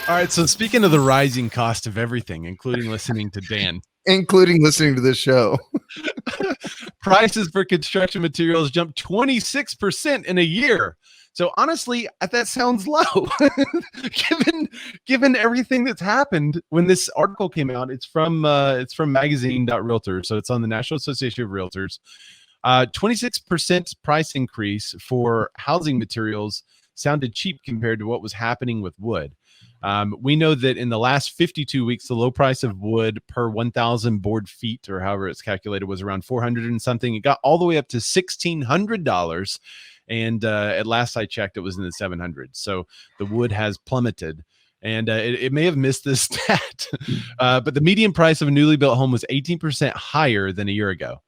All right. So speaking of the rising cost of everything, including listening to Dan, including listening to this show, prices for construction materials jumped 26% in a year. So honestly, that sounds low, given everything that's happened. When this article came out, it's from magazine.realtor, so it's on the National Association of Realtors. 26% price increase for housing materials sounded cheap compared to what was happening with wood. We know that in the last 52 weeks, the low price of wood per 1,000 board feet, or however it's calculated, was around 400 and something. It got all the way up to $1,600. And at last I checked, it was in the 700s. So the wood has plummeted. And it may have missed this stat, but the median price of a newly built home was 18% higher than a year ago.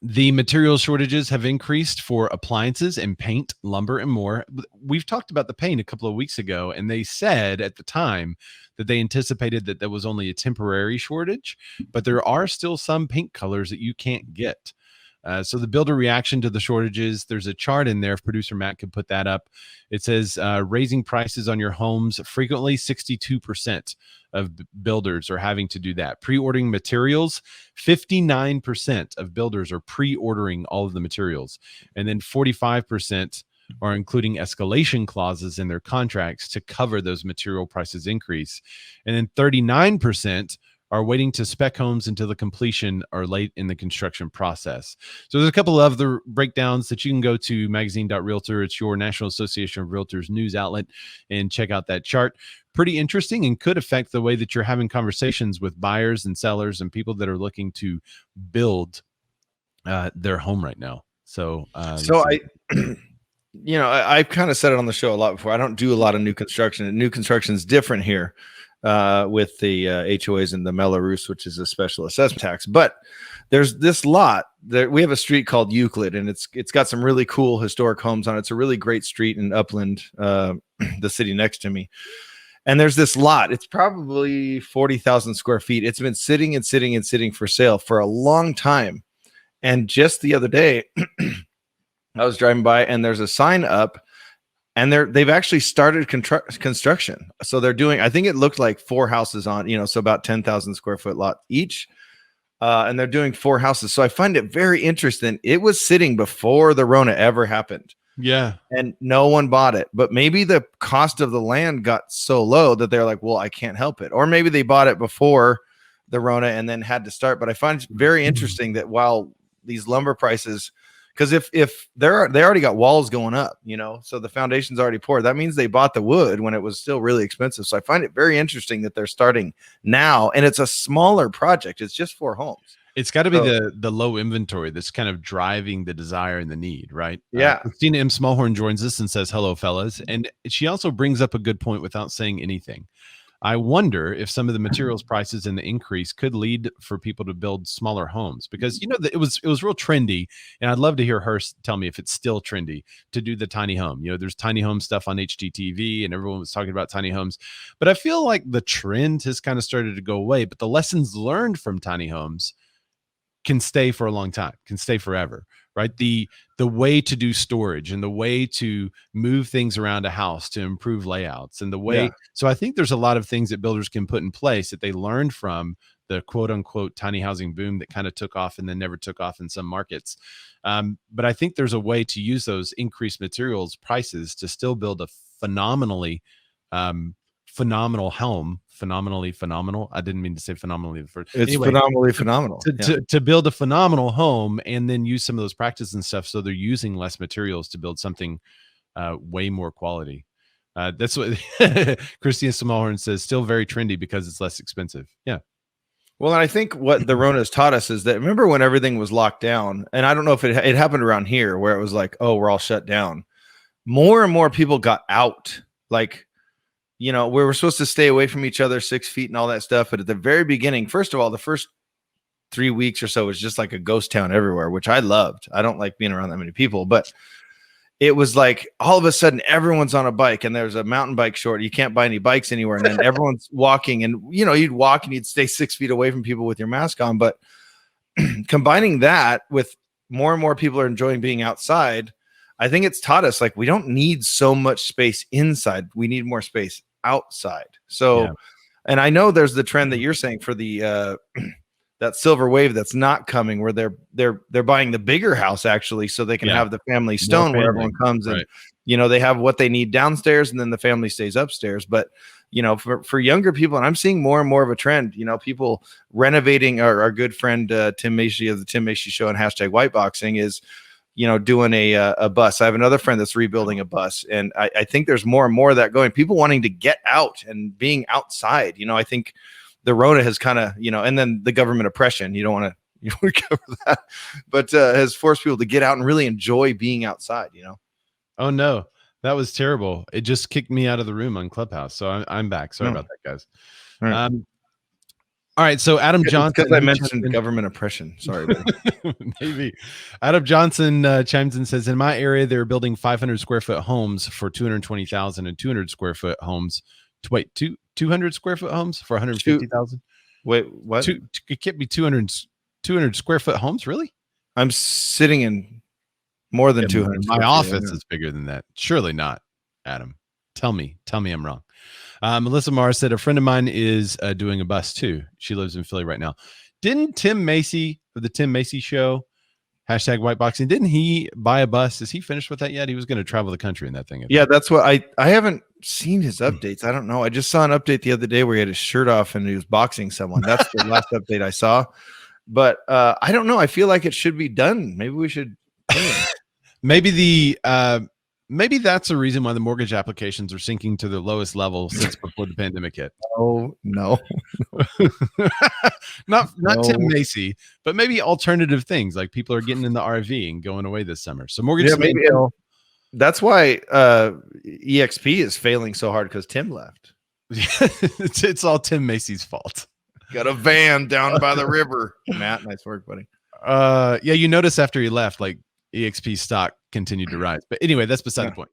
The material shortages have increased for appliances and paint, lumber, and more. We've talked about the paint a couple of weeks ago, and they said at the time that they anticipated that there was only a temporary shortage, but there are still some paint colors that you can't get. So the builder reaction to the shortages, there's a chart in there. If producer Matt could put that up, it says raising prices on your homes. Frequently 62% of builders are having to do that. Pre-ordering materials, 59% of builders are pre-ordering all of the materials. And then 45% are including escalation clauses in their contracts to cover those material prices increase. And then 39% are waiting to spec homes until the completion or late in the construction process. So there's a couple of other breakdowns that you can go to magazine.realtor. It's your National Association of Realtors news outlet, and check out that chart. Pretty interesting, and could affect the way that you're having conversations with buyers and sellers and people that are looking to build their home right now. So I've kind of said it on the show a lot before. I don't do a lot of new construction, and new construction is different here. With the HOAs and the Melrose, which is a special assessment tax. But there's this lot that we have a street called Euclid, and it's got some really cool historic homes on it. It's a really great street in Upland, the city next to me. And there's this lot. It's probably 40,000 square feet. It's been sitting and sitting and sitting for sale for a long time. And just the other day, I was driving by, and there's a sign up. And they've actually started construction. So they're doing, I think it looked like 4 houses on, so about 10,000 square foot lot each. And they're doing 4 houses. So I find it very interesting. It was sitting before the Rona ever happened. Yeah. And no one bought it. But maybe the cost of the land got so low that they're like, well, I can't help it. Or maybe they bought it before the Rona and then had to start. But I find it very interesting that while these lumber prices, because if they already got walls going up, so the foundation's already poured. That means they bought the wood when it was still really expensive. So I find it very interesting that they're starting now, and it's a smaller project. It's just 4 homes. It's got to be the low inventory that's kind of driving the desire and the need, right? Yeah. Christina M. Smallhorn joins us and says, hello, fellas. And she also brings up a good point without saying anything. I wonder if some of the materials prices and the increase could lead for people to build smaller homes, because it was real trendy, and I'd love to hear her tell me if it's still trendy to do the tiny home. There's tiny home stuff on HGTV, and everyone was talking about tiny homes, but I feel like the trend has kind of started to go away. But the lessons learned from tiny homes can stay for a long time, can stay forever, right? The way to do storage and the way to move things around a house to improve layouts and the way. Yeah. So I think there's a lot of things that builders can put in place that they learned from the quote unquote tiny housing boom that kind of took off and then never took off in some markets. But I think there's a way to use those increased materials prices to still build a phenomenal home. Phenomenally phenomenal. I didn't mean to say phenomenally. Phenomenally phenomenal. To build a phenomenal home and then use some of those practices and stuff. So they're using less materials to build something way more quality. That's what Christina Smallhorn says, still very trendy because it's less expensive. Yeah. Well, and I think what the Rona has taught us is that, remember when everything was locked down, and I don't know if it happened around here where it was like, oh, we're all shut down. More and more people got out. Like, we were supposed to stay away from each other 6 feet and all that stuff. But at the very beginning, first of all, the first 3 weeks or so was just like a ghost town everywhere, which I loved. I don't like being around that many people, but it was like all of a sudden everyone's on a bike and there's a mountain bike short. You can't buy any bikes anywhere. And then everyone's walking, and, you'd walk and you'd stay 6 feet away from people with your mask on. But combining that with more and more people are enjoying being outside, I think it's taught us, like, we don't need so much space inside. We need more space outside. So, Yeah. and I know there's the trend that you're saying for the that silver wave that's not coming, where they're buying the bigger house actually, so they can have the family stone where everyone comes and they have what they need downstairs, and then the family stays upstairs. But for younger people, and I'm seeing more and more of a trend, people renovating. Our good friend Tim Macy of the Tim Macy Show and #whiteboxing is doing a bus. I have another friend that's rebuilding a bus, and I think there's more and more of that going. People wanting to get out and being outside. I think the Rona has kind of, and then the government oppression. You don't want to cover that, but has forced people to get out and really enjoy being outside. Oh no, that was terrible. It just kicked me out of the room on Clubhouse. So I'm back. Sorry about that, guys. All right. All right, so Adam Johnson. Because I mentioned government oppression. Sorry, maybe. Adam Johnson chimes in and says, in my area, they're building 500 square foot homes for 220,000 and 200 square foot homes. Wait, 200 square foot homes for 150,000? Wait, what? It can't be 200 square foot homes, really? I'm sitting in more than 200. My office is bigger than that. Surely not, Adam. Tell me I'm wrong. Melissa Mars said a friend of mine is doing a bus too. She lives in Philly right now. Didn't Tim Macy of the Tim Macy Show, #whiteboxing, didn't he buy a bus? Is he finished with that yet? He was going to travel the country in that thing. Yeah, that's what I haven't seen his updates. I don't know. I just saw an update the other day where he had his shirt off and he was boxing someone. That's the last update I saw. But I don't know. I feel like it should be done. Maybe we should. Maybe that's a reason why the mortgage applications are sinking to the lowest level since before the pandemic hit. Oh no, not Tim Macy, but maybe alternative things like people are getting in the RV and going away this summer. So mortgage, that's why EXP is failing so hard because Tim left. It's all Tim Macy's fault. Got a van down by the river. Matt, nice work, buddy. Yeah, you notice after he left, like EXP stock continued to rise. But anyway, that's beside the point.